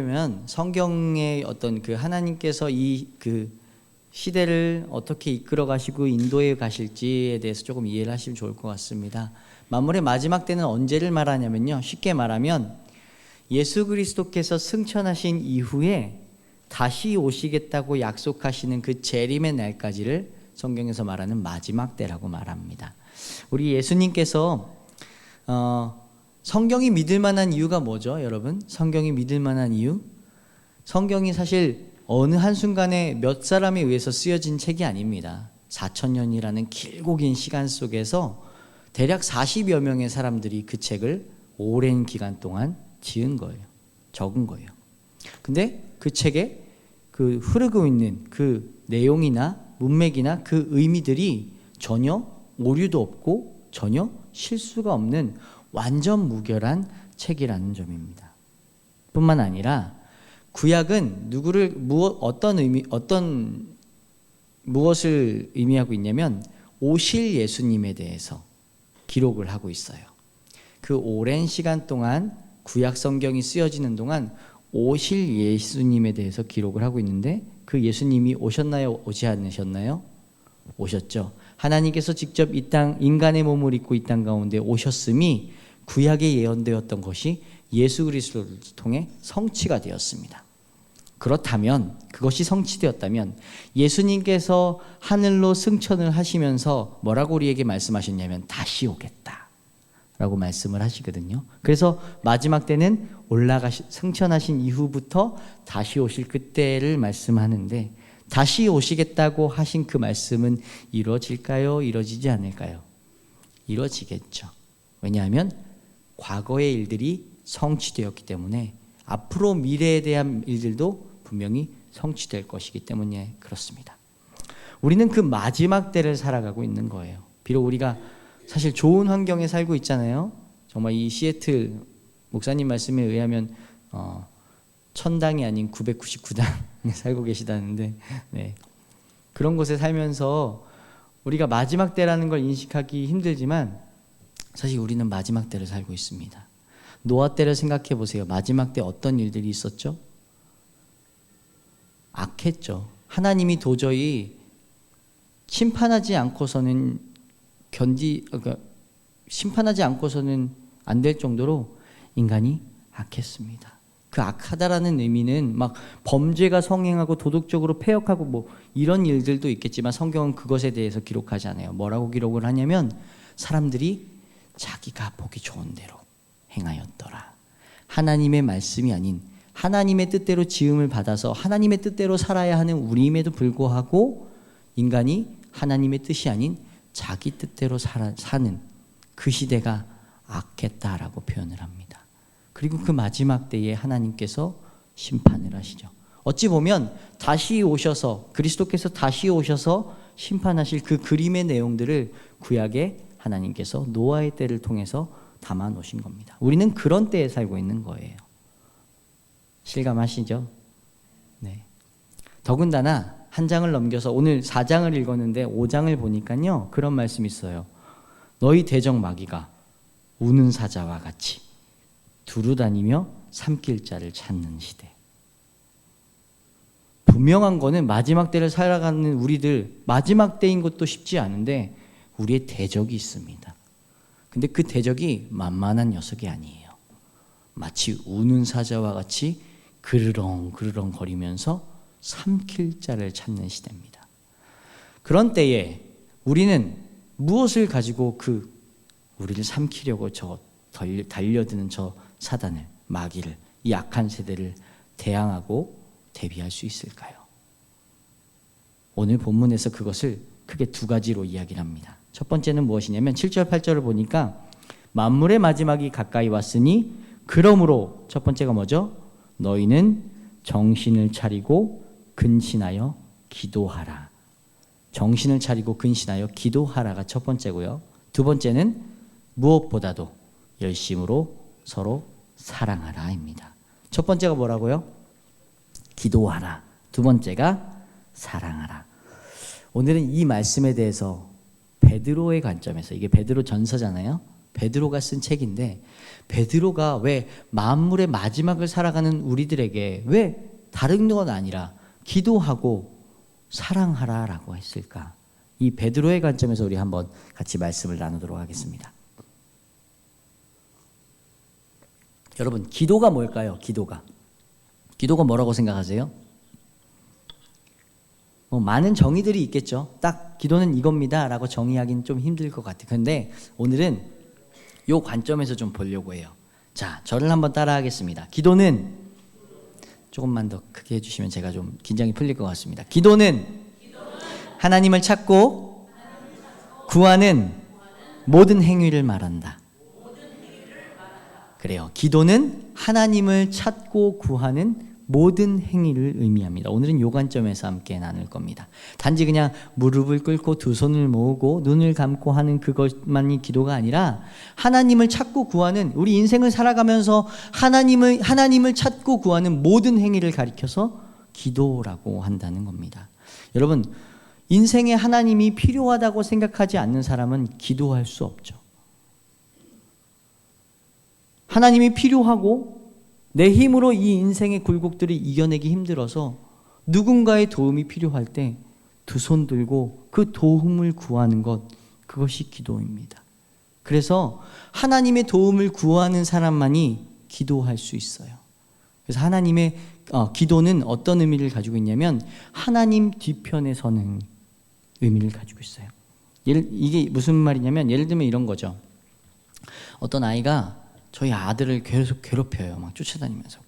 하려면 성경의 어떤 그 하나님께서 이 그 시대를 어떻게 이끌어 가시고 인도해 가실지에 대해서 조금 이해를 하시면 좋을 것 같습니다. 만물의 마지막 때는 언제를 말하냐면요, 쉽게 말하면 예수 그리스도께서 승천하신 이후에 다시 오시겠다고 약속하시는 그 재림의 날까지를 성경에서 말하는 마지막 때라고 말합니다. 우리 예수님께서 성경이 믿을 만한 이유가 뭐죠, 여러분? 성경이 믿을 만한 이유? 성경이 사실 어느 한순간에 몇 사람에 의해서 쓰여진 책이 아닙니다. 4,000년이라는 길고 긴 시간 속에서 대략 40여 명의 사람들이 그 책을 오랜 기간 동안 지은 거예요. 적은 거예요. 근데 그 책에 그 흐르고 있는 그 내용이나 문맥이나 그 의미들이 전혀 오류도 없고 전혀 실수가 없는 완전 무결한 책이라는 점입니다. 뿐만 아니라 구약은 무엇을 의미하고 있냐면 오실 예수님에 대해서 기록을 하고 있어요. 그 오랜 시간 동안 구약 성경이 쓰여지는 동안 오실 예수님에 대해서 기록을 하고 있는데, 그 예수님이 오셨나요? 오지 않으셨나요? 오셨죠. 하나님께서 직접 이 땅 인간의 몸을 입고 이 땅 가운데 오셨음이 구약에 예언되었던 것이 예수 그리스도를 통해 성취가 되었습니다. 그렇다면, 그것이 성취되었다면 예수님께서 하늘로 승천을 하시면서 뭐라고 우리에게 말씀하셨냐면 다시 오겠다 라고 말씀을 하시거든요. 그래서 마지막 때는 승천하신 이후부터 다시 오실 그때를 말씀하는데, 다시 오시겠다고 하신 그 말씀은 이루어질까요? 이루어지지 않을까요? 이루어지겠죠. 왜냐하면 과거의 일들이 성취되었기 때문에 앞으로 미래에 대한 일들도 분명히 성취될 것이기 때문에 그렇습니다. 우리는 그 마지막 때를 살아가고 있는 거예요. 비록 우리가 사실 좋은 환경에 살고 있잖아요. 정말 이 시애틀 목사님 말씀에 의하면 천당이 아닌 999당에 살고 계시다는데, 네. 그런 곳에 살면서 우리가 마지막 때라는 걸 인식하기 힘들지만 사실 우리는 마지막 때를 살고 있습니다. 노아 때를 생각해 보세요. 마지막 때 어떤 일들이 있었죠? 악했죠. 하나님이 도저히 심판하지 않고서는 안 될 정도로 인간이 악했습니다. 그 악하다라는 의미는 막 범죄가 성행하고 도덕적으로 패역하고 뭐 이런 일들도 있겠지만 성경은 그것에 대해서 기록하지 않아요. 뭐라고 기록을 하냐면 사람들이 자기가 보기 좋은 대로 행하였더라. 하나님의 말씀이 아닌 하나님의 뜻대로 지음을 받아서 하나님의 뜻대로 살아야 하는 우리임에도 불구하고 인간이 하나님의 뜻이 아닌 자기 뜻대로 사는 그 시대가 악했다라고 표현을 합니다. 그리고 그 마지막 때에 하나님께서 심판을 하시죠. 어찌 보면 다시 오셔서, 그리스도께서 다시 오셔서 심판하실 그 그림의 내용들을 구약에 하나님께서 노아의 때를 통해서 담아 놓으신 겁니다. 우리는 그런 때에 살고 있는 거예요. 실감하시죠? 네. 더군다나 한 장을 넘겨서 오늘 4장을 읽었는데 5장을 보니까요, 그런 말씀이 있어요. 너희 대적 마귀가 우는 사자와 같이 두루다니며 삼킬 자를 찾는 시대. 분명한 거는 마지막 때를 살아가는 우리들, 마지막 때인 것도 쉽지 않은데 우리의 대적이 있습니다. 근데 그 대적이 만만한 녀석이 아니에요. 마치 우는 사자와 같이 그르렁 거리면서 삼킬 자를 찾는 시대입니다. 그런 때에 우리는 무엇을 가지고 우리를 삼키려고 달려드는 저 사단을, 마귀를, 이 악한 세대를 대항하고 대비할 수 있을까요? 오늘 본문에서 그것을 크게 두 가지로 이야기를 합니다. 첫 번째는 무엇이냐면 7절 8절을 보니까 만물의 마지막이 가까이 왔으니 그러므로, 첫 번째가 뭐죠? 너희는 정신을 차리고 근신하여 기도하라. 정신을 차리고 근신하여 기도하라가 첫 번째고요. 두 번째는 무엇보다도 열심으로 서로 사랑하라입니다. 첫 번째가 뭐라고요? 기도하라. 두 번째가 사랑하라. 오늘은 이 말씀에 대해서 베드로의 관점에서, 이게 베드로 전서잖아요. 베드로가 쓴 책인데, 베드로가 왜 만물의 마지막을 살아가는 우리들에게 왜 다른 건 아니라 기도하고 사랑하라라고 했을까? 이 베드로의 관점에서 우리 한번 같이 말씀을 나누도록 하겠습니다. 여러분, 기도가 뭘까요? 기도가 뭐라고 생각하세요? 많은 정의들이 있겠죠. 딱 기도는 이겁니다 라고 정의하기는 좀 힘들 것 같아요. 그런데 오늘은 이 관점에서 좀 보려고 해요. 자, 저를 한번 따라 하겠습니다. 기도는, 조금만 더 크게 해주시면 제가 좀 긴장이 풀릴 것 같습니다. 기도는 하나님을 찾고 구하는 모든 행위를 말한다. 그래요. 기도는 하나님을 찾고 구하는 모든 행위를 의미합니다. 오늘은 요 관점에서 함께 나눌 겁니다. 단지 그냥 무릎을 꿇고 두 손을 모으고 눈을 감고 하는 그것만이 기도가 아니라 하나님을 찾고 구하는, 우리 인생을 살아가면서 하나님을 찾고 구하는 모든 행위를 가리켜서 기도라고 한다는 겁니다. 여러분, 인생에 하나님이 필요하다고 생각하지 않는 사람은 기도할 수 없죠. 하나님이 필요하고 내 힘으로 이 인생의 굴곡들을 이겨내기 힘들어서 누군가의 도움이 필요할 때 두 손 들고 그 도움을 구하는 것, 그것이 기도입니다. 그래서 하나님의 도움을 구하는 사람만이 기도할 수 있어요. 그래서 하나님의 기도는 어떤 의미를 가지고 있냐면 하나님 뒤편에 서는 의미를 가지고 있어요. 이게 무슨 말이냐면, 예를 들면 이런 거죠. 어떤 아이가 저희 아들을 계속 괴롭혀요. 막 쫓아다니면서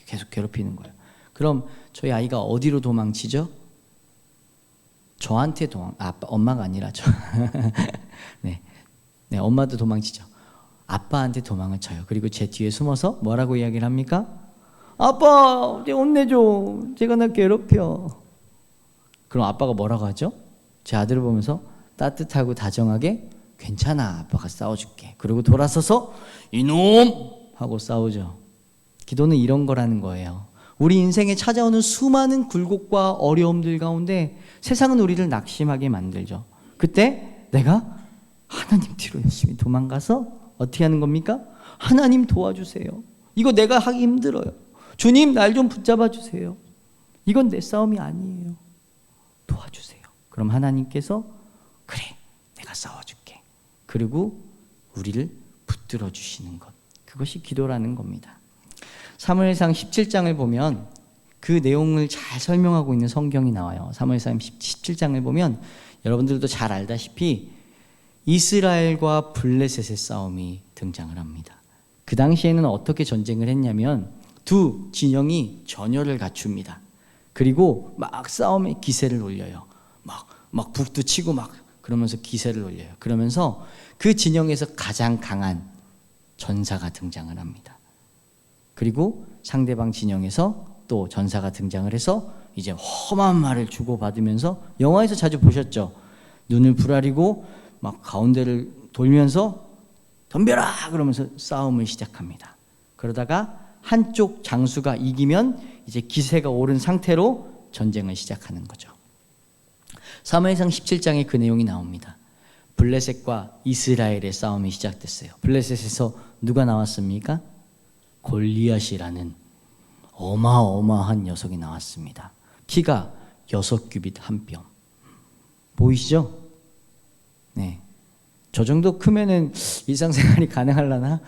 계속 괴롭히는 거예요. 그럼 저희 아이가 어디로 도망치죠? 저한테 엄마가 아니라 네, 엄마도 도망치죠. 아빠한테 도망을 쳐요. 그리고 제 뒤에 숨어서 뭐라고 이야기를 합니까? 아빠, 제 혼내줘. 제가 나 괴롭혀. 그럼 아빠가 뭐라고 하죠? 제 아들을 보면서 따뜻하고 다정하게, 괜찮아, 아빠가 싸워줄게. 그리고 돌아서서 이놈! 하고 싸우죠. 기도는 이런 거라는 거예요. 우리 인생에 찾아오는 수많은 굴곡과 어려움들 가운데 세상은 우리를 낙심하게 만들죠. 그때 내가 하나님 뒤로 열심히 도망가서 어떻게 하는 겁니까? 하나님 도와주세요. 이거 내가 하기 힘들어요. 주님, 날 좀 붙잡아 주세요. 이건 내 싸움이 아니에요. 도와주세요. 그럼 하나님께서 그래, 내가 싸워줄게. 그리고 우리를 붙들어 주시는 것, 그것이 기도라는 겁니다. 사무엘상 17장을 보면 그 내용을 잘 설명하고 있는 성경이 나와요. 사무엘상 17장을 보면 여러분들도 잘 알다시피 이스라엘과 블레셋의 싸움이 등장을 합니다. 그 당시에는 어떻게 전쟁을 했냐면 두 진영이 전열을 갖춥니다. 그리고 막 싸움에 기세를 올려요. 막 북도 치고 막 그러면서 기세를 올려요. 그러면서 그 진영에서 가장 강한 전사가 등장을 합니다. 그리고 상대방 진영에서 또 전사가 등장을 해서 이제 험한 말을 주고받으면서, 영화에서 자주 보셨죠? 눈을 부라리고 막 가운데를 돌면서 덤벼라! 그러면서 싸움을 시작합니다. 그러다가 한쪽 장수가 이기면 이제 기세가 오른 상태로 전쟁을 시작하는 거죠. 사무엘상 17장에 그 내용이 나옵니다. 블레셋과 이스라엘의 싸움이 시작됐어요. 블레셋에서 누가 나왔습니까? 골리앗이라는 어마어마한 녀석이 나왔습니다. 키가 6규빗 한 뼘. 보이시죠? 네. 저 정도 크면은 일상생활이 가능하려나?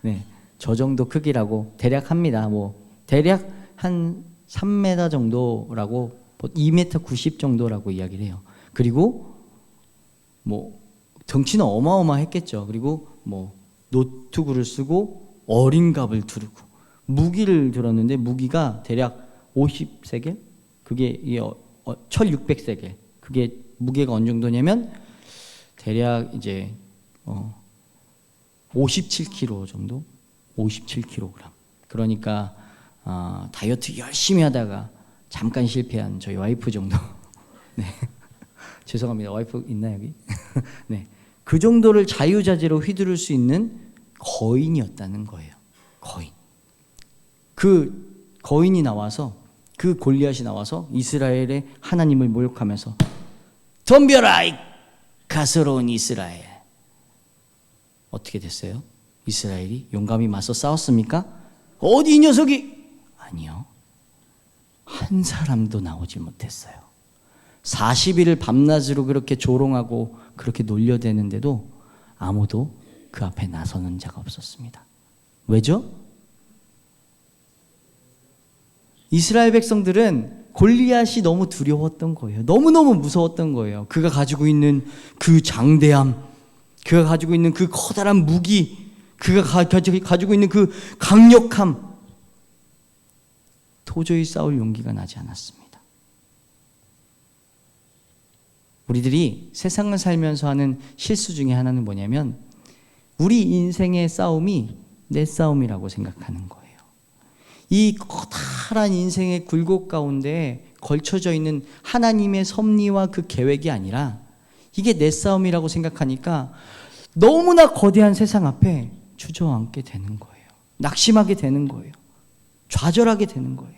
네. 저 정도 크기라고 대략 합니다. 대략 한 3m 정도라고, 2m 90 정도라고 이야기를 해요. 그리고 덩치는 어마어마했겠죠. 그리고 노트구를 쓰고 어린갑을 두르고 무기를 들었는데, 무기가 대략 50세겔? 그게 1600세겔. 그게 무게가 어느 정도냐면 대략 이제 57kg 정도? 57kg. 그러니까 다이어트 열심히 하다가 잠깐 실패한 저희 와이프 정도. 네. 죄송합니다. 와이프 있나 여기? 네. 그 정도를 자유자재로 휘두를 수 있는 거인이었다는 거예요. 거인. 그 거인이 나와서, 그 골리앗이 나와서 이스라엘의 하나님을 모욕하면서 덤벼라 이 가스로운 이스라엘. 어떻게 됐어요? 이스라엘이 용감히 맞서 싸웠습니까? 어디 이 녀석이? 아니요. 한 사람도 나오지 못했어요. 40일을 밤낮으로 그렇게 조롱하고 그렇게 놀려대는데도 아무도 그 앞에 나서는 자가 없었습니다. 왜죠? 이스라엘 백성들은 골리앗이 너무 두려웠던 거예요. 너무너무 무서웠던 거예요. 그가 가지고 있는 그 장대함, 그가 가지고 있는 그 커다란 무기, 그가 가지고 있는 그 강력함, 도저히 싸울 용기가 나지 않았습니다. 우리들이 세상을 살면서 하는 실수 중에 하나는 뭐냐면 우리 인생의 싸움이 내 싸움이라고 생각하는 거예요. 이 커다란 인생의 굴곡 가운데 걸쳐져 있는 하나님의 섭리와 그 계획이 아니라 이게 내 싸움이라고 생각하니까 너무나 거대한 세상 앞에 주저앉게 되는 거예요. 낙심하게 되는 거예요. 좌절하게 되는 거예요.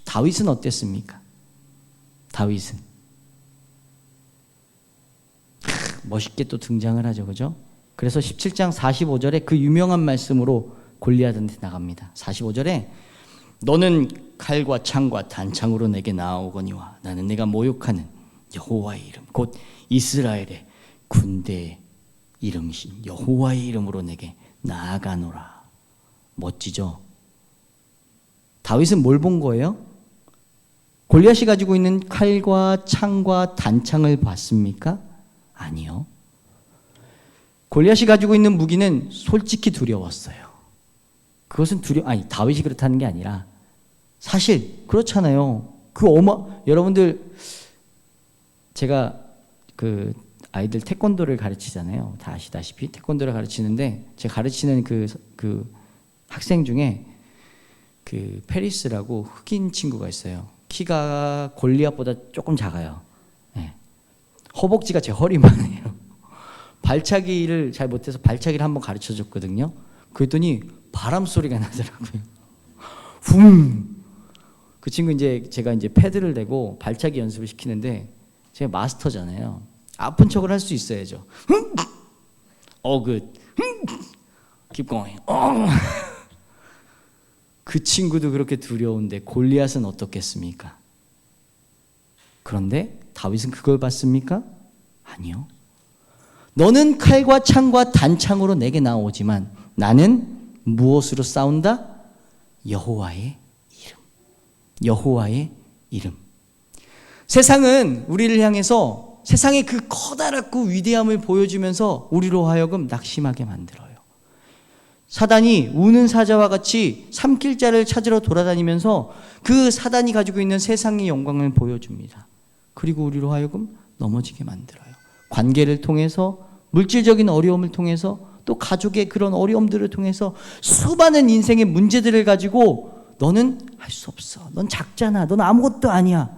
다윗은 어땠습니까? 다윗은 멋있게 또 등장을 하죠, 그죠? 그래서 17장 45절에 그 유명한 말씀으로 골리앗한테 나갑니다. 45절에 너는 칼과 창과 단창으로 내게 나아오거니와 나는 내가 모욕하는 여호와의 이름 곧 이스라엘의 군대의 이름이신 여호와의 이름으로 내게 나아가노라. 멋지죠? 다윗은 뭘 본 거예요? 골리앗이 가지고 있는 칼과 창과 단창을 봤습니까? 아니요. 골리앗이 가지고 있는 무기는 솔직히 두려웠어요. 그것은 다윗이 그렇다는 게 아니라 사실 그렇잖아요. 여러분들 제가 그 아이들 태권도를 가르치잖아요. 다 아시다시피 태권도를 가르치는데 제가 가르치는 그 학생 중에 그 페리스라고 흑인 친구가 있어요. 키가 골리앗보다 조금 작아요. 네. 허벅지가 제 허리만 해요. 발차기를 잘 못해서 발차기를 한번 가르쳐 줬거든요. 그랬더니 바람 소리가 나더라고요. 훔. 그 친구 제가 패드를 대고 발차기 연습을 시키는데 제가 마스터잖아요. 아픈 척을 할 수 있어야죠. keep going. 그 친구도 그렇게 두려운데 골리앗은 어떻겠습니까? 그런데 다윗은 그걸 봤습니까? 아니요. 너는 칼과 창과 단창으로 내게 나오지만 나는 무엇으로 싸운다? 여호와의 이름. 여호와의 이름. 세상은 우리를 향해서 세상의 그 커다랗고 위대함을 보여주면서 우리로 하여금 낙심하게 만들어요. 사단이 우는 사자와 같이 삼킬 자를 찾으러 돌아다니면서 그 사단이 가지고 있는 세상의 영광을 보여줍니다. 그리고 우리로 하여금 넘어지게 만들어요. 관계를 통해서, 물질적인 어려움을 통해서, 또 가족의 그런 어려움들을 통해서 수많은 인생의 문제들을 가지고 너는 할 수 없어. 넌 작잖아. 넌 아무것도 아니야.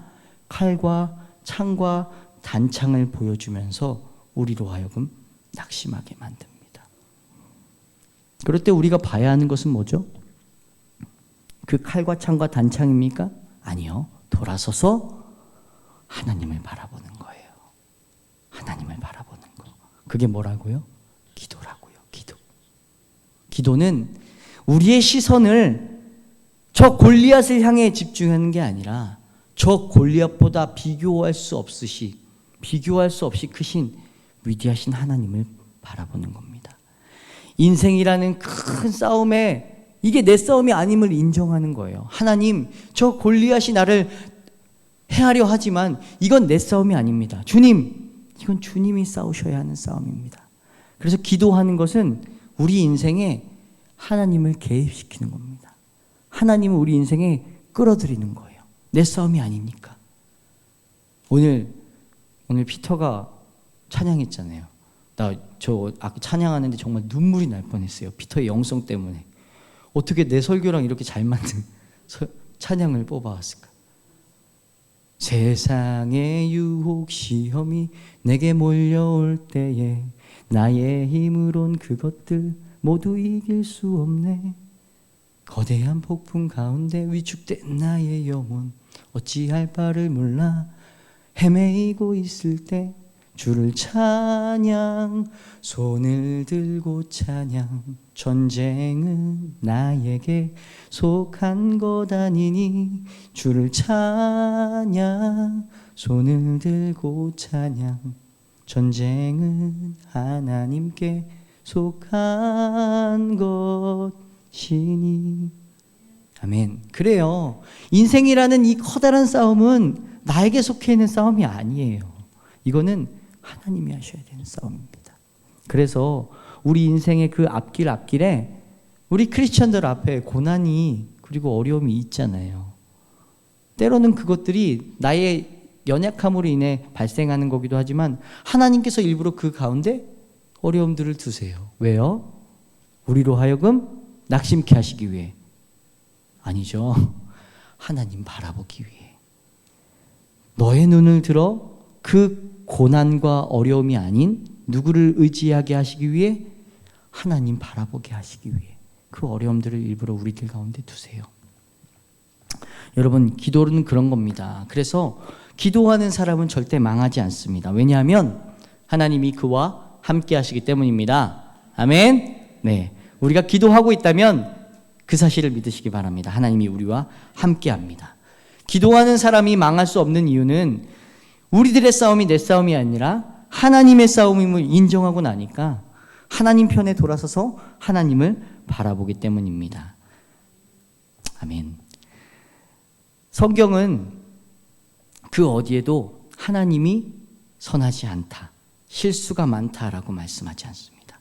칼과 창과 단창을 보여주면서 우리로 하여금 낙심하게 만듭니다. 그럴 때 우리가 봐야 하는 것은 뭐죠? 그 칼과 창과 단창입니까? 아니요. 돌아서서 하나님을 바라보는 거예요. 하나님을 바라보는 거. 그게 뭐라고요? 기도라고요. 기도. 기도는 우리의 시선을 저 골리앗을 향해 집중하는 게 아니라 저 골리앗보다 비교할 수 없이 크신 위대하신 하나님을 바라보는 겁니다. 인생이라는 큰 싸움에 이게 내 싸움이 아님을 인정하는 거예요. 하나님, 저 골리앗이 나를 해하려 하지만 이건 내 싸움이 아닙니다. 주님, 이건 주님이 싸우셔야 하는 싸움입니다. 그래서 기도하는 것은 우리 인생에 하나님을 개입시키는 겁니다. 하나님을 우리 인생에 끌어들이는 거예요. 내 싸움이 아니니까. 오늘 피터가 찬양했잖아요. 저 아까 찬양하는데 정말 눈물이 날 뻔했어요. 피터의 영성 때문에. 어떻게 내 설교랑 이렇게 잘 맞는 찬양을 뽑아왔을까? 세상의 유혹 시험이 내게 몰려올 때에 나의 힘으론 그것들 모두 이길 수 없네. 거대한 폭풍 가운데 위축된 나의 영혼 어찌할 바를 몰라 헤매이고 있을 때 주를 찬양, 손을 들고 찬양. 전쟁은 나에게 속한 것 아니니 주를 찬양, 손을 들고 찬양. 전쟁은 하나님께 속한 것이니. 아멘. 그래요. 인생이라는 이 커다란 싸움은 나에게 속해 있는 싸움이 아니에요. 이거는 하나님이 하셔야 되는 싸움입니다. 그래서 우리 인생의 그 앞길에 우리 크리스천들 앞에 고난이 그리고 어려움이 있잖아요. 때로는 그것들이 나의 연약함으로 인해 발생하는 거기도 하지만 하나님께서 일부러 그 가운데 어려움들을 두세요. 왜요? 우리로 하여금 낙심케 하시기 위해. 아니죠. 하나님 바라보기 위해. 너의 눈을 들어 그 고난과 어려움이 아닌 누구를 의지하게 하시기 위해, 하나님 바라보게 하시기 위해 그 어려움들을 일부러 우리들 가운데 두세요. 여러분, 기도는 그런 겁니다. 그래서 기도하는 사람은 절대 망하지 않습니다. 왜냐하면 하나님이 그와 함께 하시기 때문입니다. 아멘. 네, 우리가 기도하고 있다면 그 사실을 믿으시기 바랍니다. 하나님이 우리와 함께 합니다. 기도하는 사람이 망할 수 없는 이유는 우리들의 싸움이 내 싸움이 아니라 하나님의 싸움임을 인정하고 나니까 하나님 편에 돌아서서 하나님을 바라보기 때문입니다. 아멘. 성경은 그 어디에도 하나님이 선하지 않다, 실수가 많다라고 말씀하지 않습니다.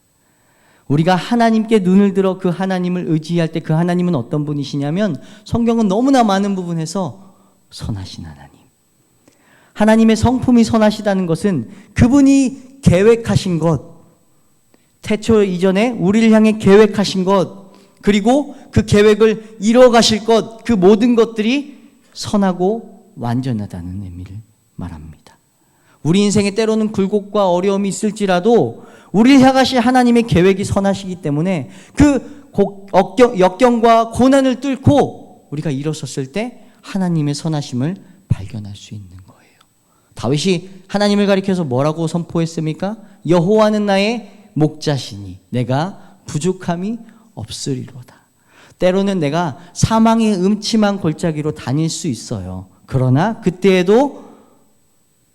우리가 하나님께 눈을 들어 그 하나님을 의지할 때 그 하나님은 어떤 분이시냐면, 성경은 너무나 많은 부분에서 선하신 하나님. 하나님의 성품이 선하시다는 것은 그분이 계획하신 것, 태초 이전에 우리를 향해 계획하신 것, 그리고 그 계획을 이뤄가실 것, 그 모든 것들이 선하고 완전하다는 의미를 말합니다. 우리 인생에 때로는 굴곡과 어려움이 있을지라도 우리를 향하신 하나님의 계획이 선하시기 때문에 그 역경과 고난을 뚫고 우리가 일어섰을 때 하나님의 선하심을 발견할 수 있는 거예요. 다윗이 하나님을 가리켜서 뭐라고 선포했습니까? 여호와는 나의 목자시니 내가 부족함이 없으리로다. 때로는 내가 사망의 음침한 골짜기로 다닐 수 있어요. 그러나 그때에도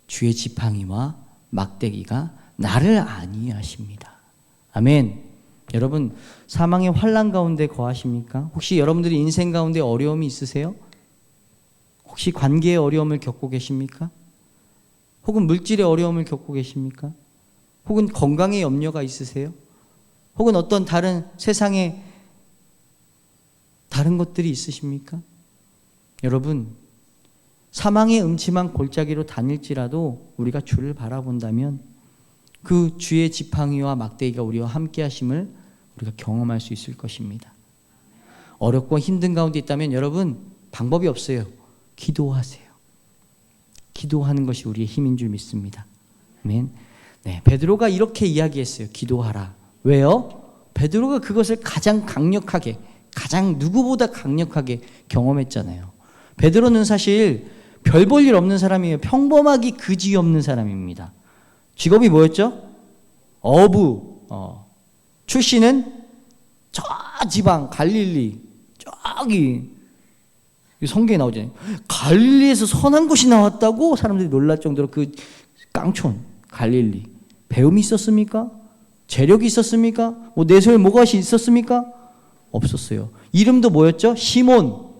주의 지팡이와 막대기가 나를 안위하십니다. 아멘. 여러분, 사망의 환난 가운데 거하십니까? 혹시 여러분들이 인생 가운데 어려움이 있으세요? 혹시 관계의 어려움을 겪고 계십니까? 혹은 물질의 어려움을 겪고 계십니까? 혹은 건강의 염려가 있으세요? 혹은 어떤 다른 세상에 다른 것들이 있으십니까? 여러분, 사망의 음침한 골짜기로 다닐지라도 우리가 주를 바라본다면 그 주의 지팡이와 막대기가 우리와 함께 하심을 우리가 경험할 수 있을 것입니다. 어렵고 힘든 가운데 있다면 여러분, 방법이 없어요. 기도하세요. 기도하는 것이 우리의 힘인 줄 믿습니다. 아멘. 네, 베드로가 이렇게 이야기했어요. 기도하라. 왜요? 베드로가 그것을 가장 강력하게, 가장 누구보다 강력하게 경험했잖아요. 베드로는 사실 별 볼 일 없는 사람이에요. 평범하기 그지 없는 사람입니다. 직업이 뭐였죠? 어부. 출신은 저 지방 갈릴리, 저기 성경에 나오잖아요. 갈릴리에서 선한 것이 나왔다고 사람들이 놀랄 정도로 그 깡촌 갈릴리. 배움이 있었습니까? 재력이 있었습니까? 뭐 내세울 뭐가시 있었습니까? 없었어요. 이름도 뭐였죠? 시몬.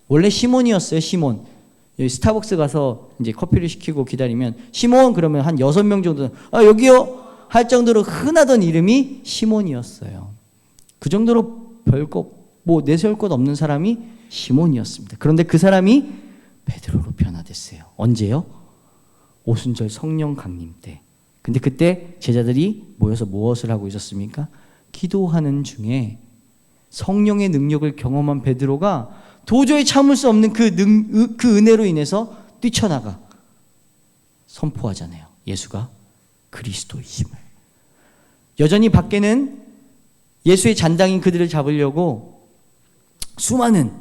원래 시몬이었어요. 시몬. 여기 스타벅스 가서 이제 커피를 시키고 기다리면 시몬 그러면 한 6명 정도 여기요 할 정도로 흔하던 이름이 시몬이었어요. 그 정도로 별거 뭐 내세울 것 없는 사람이 시몬이었습니다. 그런데 그 사람이 베드로로 변화됐어요. 언제요? 오순절 성령 강림 때. 근데 그때 제자들이 모여서 무엇을 하고 있었습니까? 기도하는 중에 성령의 능력을 경험한 베드로가 도저히 참을 수 없는 그 은혜로 인해서 뛰쳐나가 선포하잖아요. 예수가 그리스도이심을. 여전히 밖에는 예수의 잔당인 그들을 잡으려고 수많은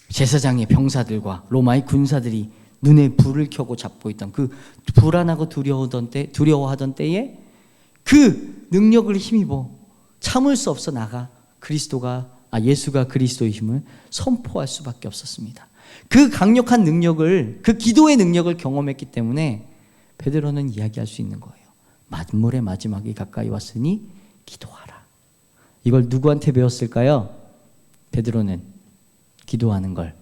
제사장의 병사들과 로마의 군사들이 눈에 불을 켜고 잡고 있던 그 불안하고 두려워하던 때에 그 능력을 힘입어 참을 수 없어 나가 예수가 그리스도이심을 선포할 수밖에 없었습니다. 그 강력한 능력을, 그 기도의 능력을 경험했기 때문에 베드로는 이야기할 수 있는 거예요. 만물의 마지막이 가까이 왔으니 기도하라. 이걸 누구한테 배웠을까요? 베드로는 기도하는 걸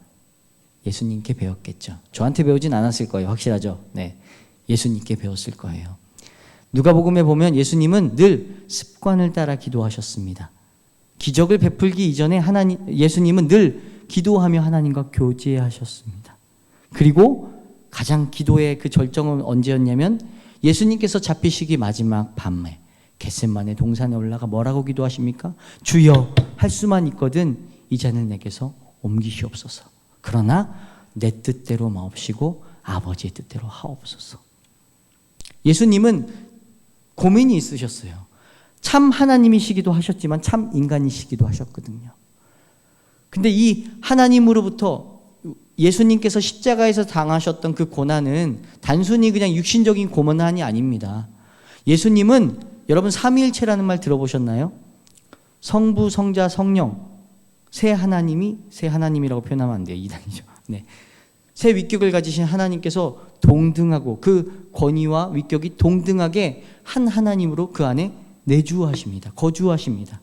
예수님께 배웠겠죠. 저한테 배우진 않았을 거예요. 확실하죠? 네, 예수님께 배웠을 거예요. 누가복음에 보면 예수님은 늘 습관을 따라 기도하셨습니다. 기적을 베풀기 이전에 예수님은 늘 기도하며 하나님과 교제하셨습니다. 그리고 가장 기도의 그 절정은 언제였냐면 예수님께서 잡히시기 마지막 밤에 겟세마네 동산에 올라가 뭐라고 기도하십니까? 주여, 할 수만 있거든 이 잔을 내게서 옮기시옵소서. 그러나 내 뜻대로 마옵시고 아버지의 뜻대로 하옵소서. 예수님은 고민이 있으셨어요. 참 하나님이시기도 하셨지만 참 인간이시기도 하셨거든요. 근데 이 하나님으로부터 예수님께서 십자가에서 당하셨던 그 고난은 단순히 그냥 육신적인 고난이 아닙니다. 예수님은 여러분 삼위일체라는 말 들어보셨나요? 성부, 성자, 성령 세 하나님이라고 표현하면 안 돼요. 이단이죠. 네. 세 위격을 가지신 하나님께서 동등하고 그 권위와 위격이 동등하게 한 하나님으로 그 안에 내주하십니다. 거주하십니다.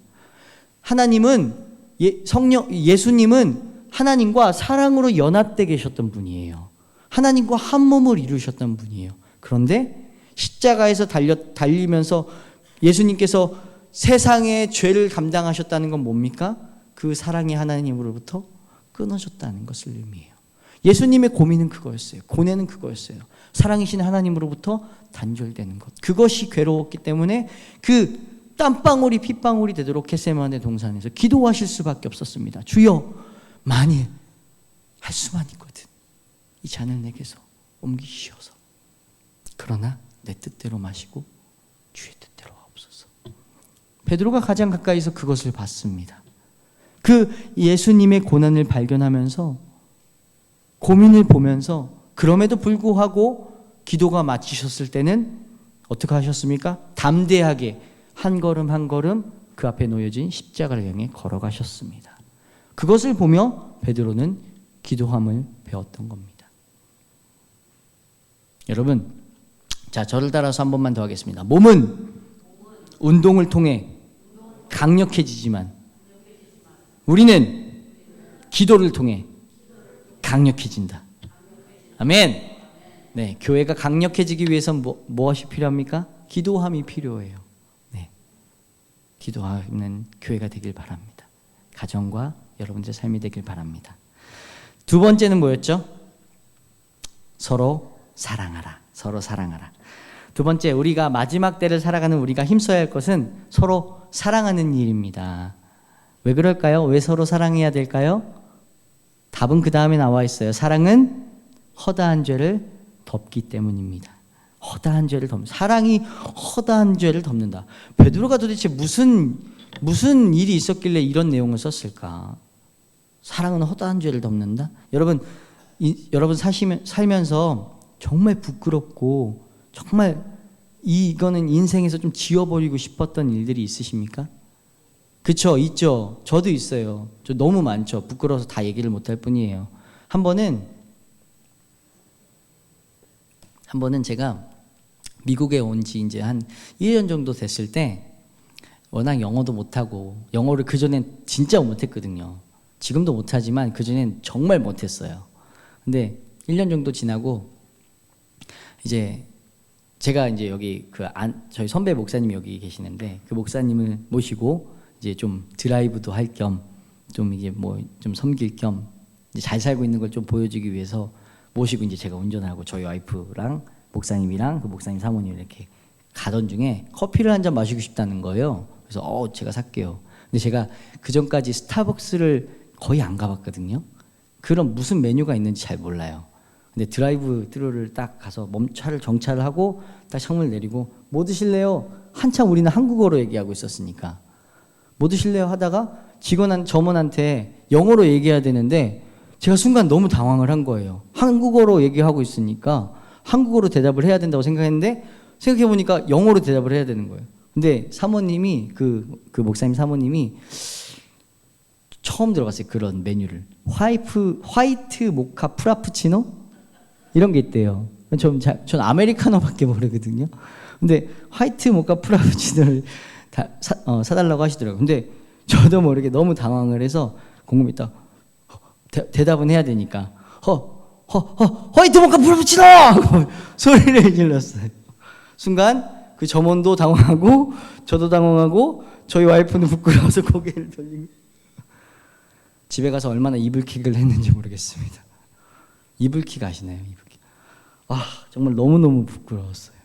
예수님은 하나님과 사랑으로 연합되어 계셨던 분이에요. 하나님과 한 몸을 이루셨던 분이에요. 그런데 십자가에서 달리면서 예수님께서 세상의 죄를 감당하셨다는 건 뭡니까? 그 사랑의 하나님으로부터 끊어졌다는 것을 의미해요. 예수님의 고민은 그거였어요. 고뇌는 그거였어요. 사랑이신 하나님으로부터 단절되는 것. 그것이 괴로웠기 때문에 그 땀방울이 핏방울이 되도록 겟세마네 동산에서 기도하실 수밖에 없었습니다. 주여, 만일 할 수만 있거든 이 잔을 내게서 옮기시어서 그러나 내 뜻대로 마시고 주의 뜻대로 하옵소서. 베드로가 가장 가까이서 그것을 봤습니다. 그 예수님의 고난을 발견하면서 고민을 보면서 그럼에도 불구하고 기도가 마치셨을 때는 어떻게 하셨습니까? 담대하게 한 걸음 한 걸음 그 앞에 놓여진 십자가를 향해 걸어가셨습니다. 그것을 보며 베드로는 기도함을 배웠던 겁니다. 여러분, 자, 저를 따라서 한 번만 더 하겠습니다. 몸은 운동을 통해 강력해지지만 우리는 기도를 통해 강력해진다. 아멘. 네, 교회가 강력해지기 위해서는 무엇이 필요합니까? 기도함이 필요해요. 네, 기도하는 교회가 되길 바랍니다. 가정과 여러분들의 삶이 되길 바랍니다. 두 번째는 뭐였죠? 서로 사랑하라. 서로 사랑하라. 두 번째, 우리가 마지막 때를 살아가는 우리가 힘써야 할 것은 서로 사랑하는 일입니다. 왜 그럴까요? 왜 서로 사랑해야 될까요? 답은 그 다음에 나와 있어요. 사랑은 허다한 죄를 덮기 때문입니다. 허다한 죄를 덮는다. 사랑이 허다한 죄를 덮는다. 베드로가 도대체 무슨 일이 있었길래 이런 내용을 썼을까? 사랑은 허다한 죄를 덮는다? 여러분 살면서 정말 부끄럽고 정말 이거는 인생에서 좀 지워버리고 싶었던 일들이 있으십니까? 그쵸, 있죠. 저도 있어요. 저 너무 많죠. 부끄러워서 다 얘기를 못할 뿐이에요. 한 번은 제가 미국에 온 지 이제 한 1년 정도 됐을 때 워낙 영어도 못하고 영어를 그전엔 진짜 못했거든요. 지금도 못하지만 그전엔 정말 못했어요. 근데 1년 정도 지나고 이제 제가 이제 여기 저희 선배 목사님이 여기 계시는데 그 목사님을 모시고 이제 좀 드라이브도 할 겸 좀 이게 뭐 좀 섬길 겸 잘 살고 있는 걸 좀 보여주기 위해서 모시고 이제 제가 운전하고 저희 와이프랑 목사님이랑 그 목사님 사모님 이렇게 가던 중에 커피를 한 잔 마시고 싶다는 거예요. 그래서 제가 살게요. 근데 제가 그 전까지 스타벅스를 거의 안 가봤거든요. 그런 무슨 메뉴가 있는지 잘 몰라요. 근데 드라이브 트루를 딱 가서 차를 정차를 하고 딱 창문을 내리고 뭐 드실래요? 한참 우리는 한국어로 얘기하고 있었으니까 뭐 드실래요? 하다가 점원한테 영어로 얘기해야 되는데 제가 순간 너무 당황을 한 거예요. 한국어로 얘기하고 있으니까 한국어로 대답을 해야 된다고 생각했는데 생각해보니까 영어로 대답을 해야 되는 거예요. 근데 사모님이 그 목사님 사모님이 처음 들어봤어요. 그런 메뉴를. 화이트 모카 프라푸치노? 이런 게 있대요. 전 아메리카노밖에 모르거든요. 근데 화이트 모카 프라푸치노를 사달라고 하시더라고요. 근데 저도 모르게 너무 당황을 해서 궁금했다. 대답은 해야 되니까 화이트 모카 프라푸치노! 하고 소리를 질렀어요. 순간 그 점원도 당황하고 저도 당황하고 저희 와이프는 부끄러워서 고개를 돌리고 집에 가서 얼마나 이불킥을 했는지 모르겠습니다. 이불킥 아시나요? 이불킥. 정말 너무너무 부끄러웠어요.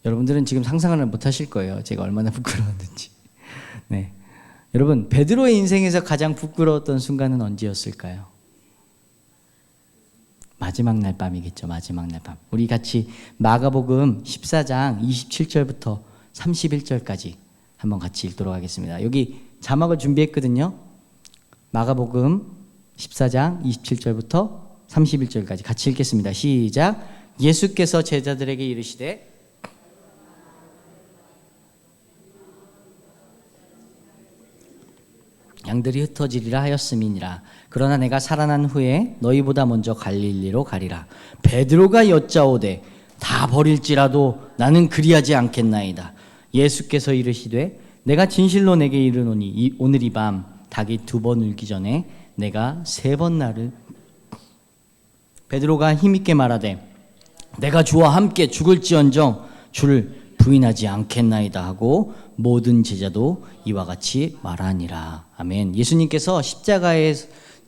여러분들은 지금 상상을 못 하실 거예요. 제가 얼마나 부끄러웠는지. 네. 여러분, 베드로의 인생에서 가장 부끄러웠던 순간은 언제였을까요? 마지막 날 밤이겠죠. 마지막 날 밤. 우리 같이 마가복음 14장 27절부터 31절까지 한번 같이 읽도록 하겠습니다. 여기 자막을 준비했거든요. 마가복음 14장 27절부터 31절까지 같이 읽겠습니다. 시작. 예수께서 제자들에게 이르시되 양들이 흩어지리라 하였음이니라. 그러나 내가 살아난 후에 너희보다 먼저 갈릴리로 가리라. 베드로가 여짜오되 다 버릴지라도 나는 그리하지 않겠나이다. 예수께서 이르시되 내가 진실로 내게 이르노니 오늘 이 밤 닭이 2번 울기 전에 내가 3번 나를. 베드로가 힘있게 말하되 내가 주와 함께 죽을지언정 주를 부인하지 않겠나이다 하고 모든 제자도 이와 같이 말하니라. 아멘. 예수님께서 십자가에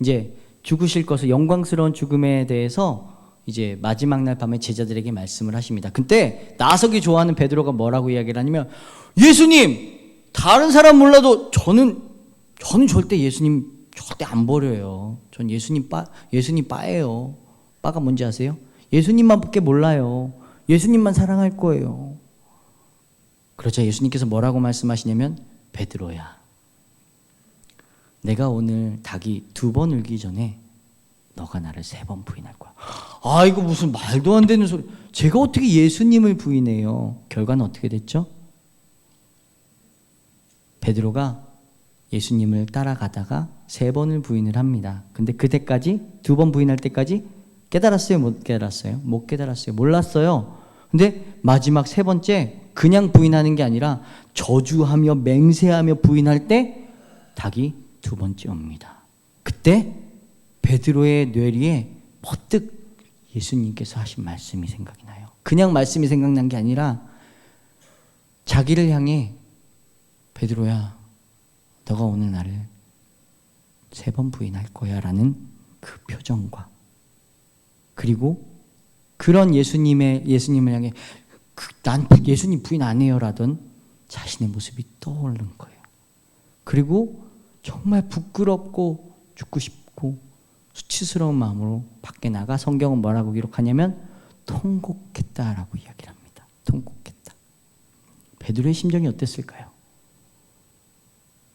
이제 죽으실 것을 영광스러운 죽음에 대해서 이제 마지막 날 밤에 제자들에게 말씀을 하십니다. 그때 나서기 좋아하는 베드로가 뭐라고 이야기를 하냐면 예수님 다른 사람 몰라도 저는 절대 예수님 절대 안 버려요. 전 예수님 빠예요. 빠가 뭔지 아세요? 예수님만밖에 몰라요. 예수님만 사랑할 거예요. 그러자 예수님께서 뭐라고 말씀하시냐면 베드로야 내가 오늘 닭이 2번 울기 전에 너가 나를 3번 부인할 거야. 이거 무슨 말도 안 되는 소리. 제가 어떻게 예수님을 부인해요? 결과는 어떻게 됐죠? 베드로가 예수님을 따라가다가 3번을 부인을 합니다. 근데 그때까지 2번 부인할 때까지 깨달았어요? 못 깨달았어요? 못 깨달았어요. 몰랐어요. 근데 마지막 3번째 그냥 부인하는 게 아니라 저주하며 맹세하며 부인할 때 닭이 2번째 옵니다. 그때 베드로의 뇌리에 퍼뜩 예수님께서 하신 말씀이 생각이 나요. 그냥 말씀이 생각난 게 아니라 자기를 향해 베드로야 너가 오늘 나를 3번 부인할 거야 라는 그 표정과 그리고 그런 예수님을 향해 난 예수님 부인 안 해요 라던 자신의 모습이 떠오르는 거예요. 그리고 정말 부끄럽고 죽고 싶고 수치스러운 마음으로 밖에 나가 성경은 뭐라고 기록하냐면 통곡했다라고 이야기를 합니다. 통곡했다. 베드로의 심정이 어땠을까요?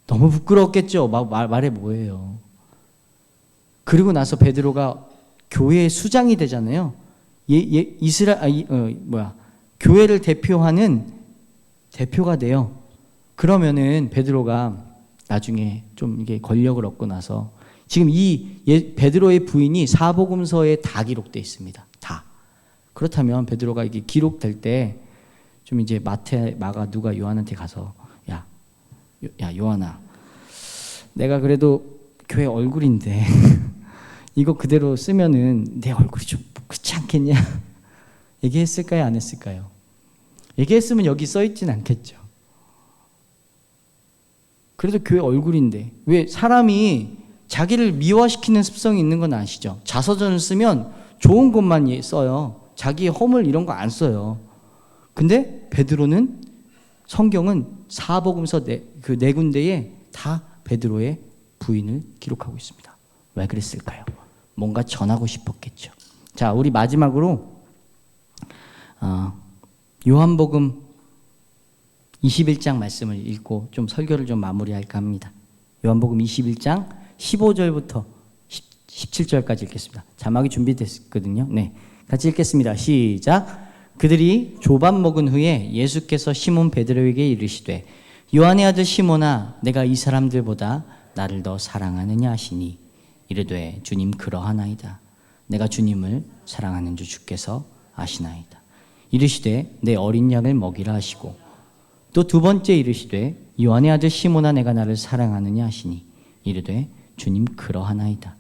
너무 부끄러웠겠죠. 말해 뭐예요. 그리고 나서 베드로가 교회의 수장이 되잖아요. 교회를 대표하는 대표가 돼요. 그러면은 베드로가 나중에 좀 이게 권력을 얻고 나서 지금 베드로의 부인이 사복음서에 다 기록되어 있습니다. 다. 그렇다면 베드로가 이게 기록될 때 좀 이제 마태, 마가, 누가, 요한한테 가서 야 요한아, 내가 그래도 교회 얼굴인데 이거 그대로 쓰면은 내 얼굴이 좀 그렇지 않겠냐? 얘기했을까요? 안 했을까요? 얘기했으면 여기 써있진 않겠죠. 그래도 교회 얼굴인데 왜 사람이 자기를 미화시키는 습성이 있는 건 아시죠? 자서전을 쓰면 좋은 것만 써요. 자기의 허물 이런 거 안 써요. 근데 베드로는 성경은 사복음서 그 4군데에 다 베드로의 부인을 기록하고 있습니다. 왜 그랬을까요? 뭔가 전하고 싶었겠죠. 자, 우리 마지막으로 요한복음 21장 말씀을 읽고 좀 설교를 좀 마무리할까 합니다. 요한복음 21장 15절부터 17절까지 읽겠습니다. 자막이 준비됐거든요. 네, 같이 읽겠습니다. 시작. 그들이 조밥 먹은 후에 예수께서 시몬 베드로에게 이르시되 요한의 아들 시몬아 내가 이 사람들보다 나를 더 사랑하느냐 하시니 이르되 주님 그러하나이다. 내가 주님을 사랑하는 줄 주께서 아시나이다. 이르시되 내 어린 양을 먹이라 하시고 또 두 번째 이르시되 요한의 아들 시몬아 내가 나를 사랑하느냐 하시니 이르되 주님 그러하나이다.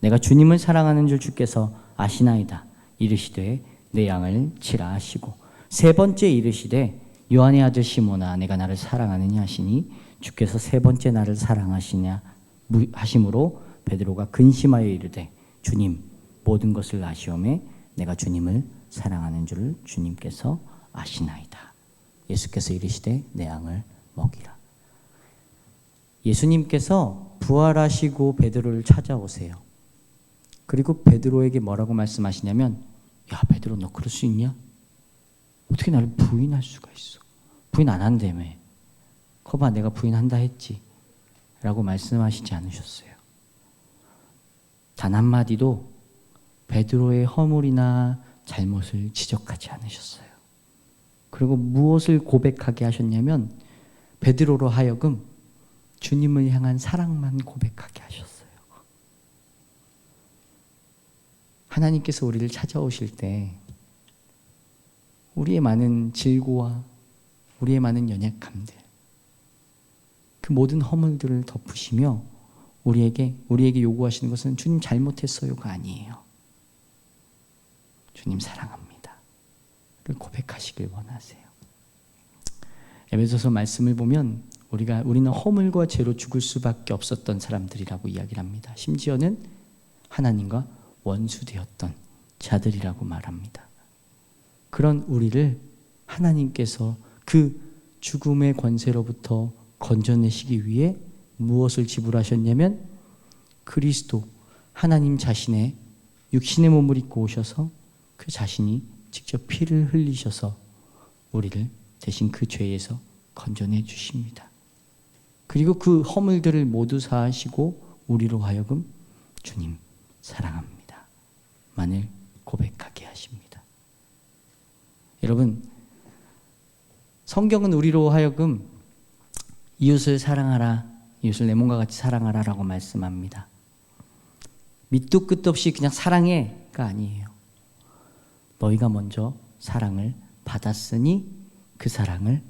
내가 주님을 사랑하는 줄 주께서 아시나이다. 이르시되 내 양을 치라 하시고 세 번째 이르시되 요한의 아들 시몬아 내가 나를 사랑하느냐 하시니 주께서 세 번째 나를 사랑하시냐 하심으로 베드로가 근심하여 이르되 주님 모든 것을 아시오매 내가 주님을 사랑하는 줄을 주님께서 아시나이다. 예수께서 이르시되 내 양을 먹이라. 예수님께서 부활하시고 베드로를 찾아오세요. 그리고 베드로에게 뭐라고 말씀하시냐면 야 베드로 너 그럴 수 있냐? 어떻게 나를 부인할 수가 있어? 부인 안 한다며. 거봐 내가 부인한다 했지 라고 말씀하시지 않으셨어요. 단 한마디도 베드로의 허물이나 잘못을 지적하지 않으셨어요. 그리고 무엇을 고백하게 하셨냐면 베드로로 하여금 주님을 향한 사랑만 고백하게 하셨어요. 하나님께서 우리를 찾아오실 때 우리의 많은 질고와 우리의 많은 연약함들 그 모든 허물들을 덮으시며 우리에게 요구하시는 것은 주님 잘못했어요가 아니에요. 주님 사랑합니다. 를 고백하시길 원하세요. 에베소서 말씀을 보면 우리는 허물과 죄로 죽을 수밖에 없었던 사람들이라고 이야기를 합니다. 심지어는 하나님과 원수되었던 자들이라고 말합니다. 그런 우리를 하나님께서 그 죽음의 권세로부터 건져내시기 위해 무엇을 지불하셨냐면 그리스도 하나님 자신의 육신의 몸을 입고 오셔서 그 자신이 직접 피를 흘리셔서 우리를 대신 그 죄에서 건져내 주십니다. 그리고 그 허물들을 모두 사하시고 우리로 하여금 주님 사랑합니다 만을 고백하게 하십니다. 여러분 성경은 우리로 하여금 이웃을 사랑하라, 이웃을 내 몸과 같이 사랑하라 라고 말씀합니다. 밑도 끝도 없이 그냥 사랑해가 아니에요. 너희가 먼저 사랑을 받았으니 그 사랑을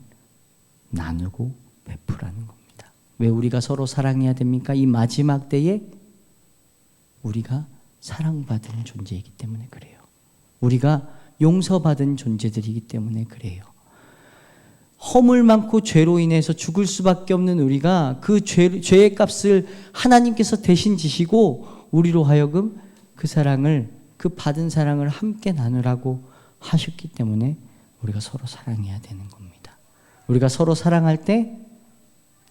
나누고 베푸라는 겁니다. 왜 우리가 서로 사랑해야 됩니까? 이 마지막 때에 우리가 사랑받은 존재이기 때문에 그래요. 우리가 용서받은 존재들이기 때문에 그래요. 허물 많고 죄로 인해서 죽을 수밖에 없는 우리가 그 죄의 값을 하나님께서 대신 지시고 우리로 하여금 그 사랑을, 그 받은 사랑을 함께 나누라고 하셨기 때문에 우리가 서로 사랑해야 되는 겁니다. 우리가 서로 사랑할 때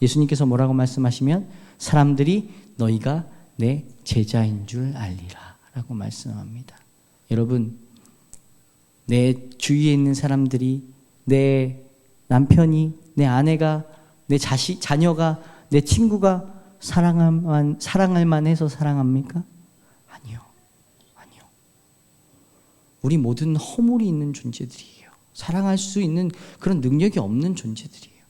예수님께서 뭐라고 말씀하시면 사람들이 너희가 내 제자인 줄 알리라 라고 말씀합니다. 여러분, 내 주위에 있는 사람들이 내 남편이, 내 아내가, 내 자녀가, 내 친구가 사랑할 만해서 사랑합니까? 아니요. 우리 모든 허물이 있는 존재들이에요. 사랑할 수 있는 그런 능력이 없는 존재들이에요.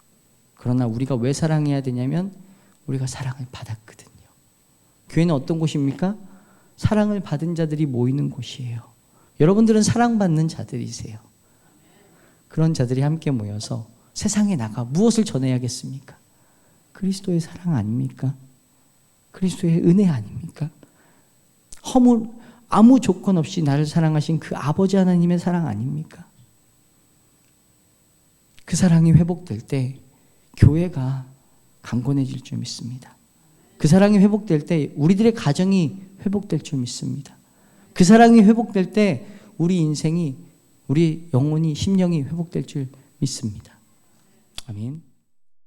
그러나 우리가 왜 사랑해야 되냐면 우리가 사랑을 받았거든요. 교회는 어떤 곳입니까? 사랑을 받은 자들이 모이는 곳이에요. 여러분들은 사랑받는 자들이세요. 그런 자들이 함께 모여서 세상에 나가 무엇을 전해야겠습니까? 그리스도의 사랑 아닙니까? 그리스도의 은혜 아닙니까? 허물, 아무 조건 없이 나를 사랑하신 그 아버지 하나님의 사랑 아닙니까? 그 사랑이 회복될 때 교회가 강건해질 줄 믿습니다. 그 사랑이 회복될 때 우리들의 가정이 회복될 줄 믿습니다. 그 사랑이 회복될 때 우리 인생이, 우리 영혼이, 심령이 회복될 줄 믿습니다. 아멘.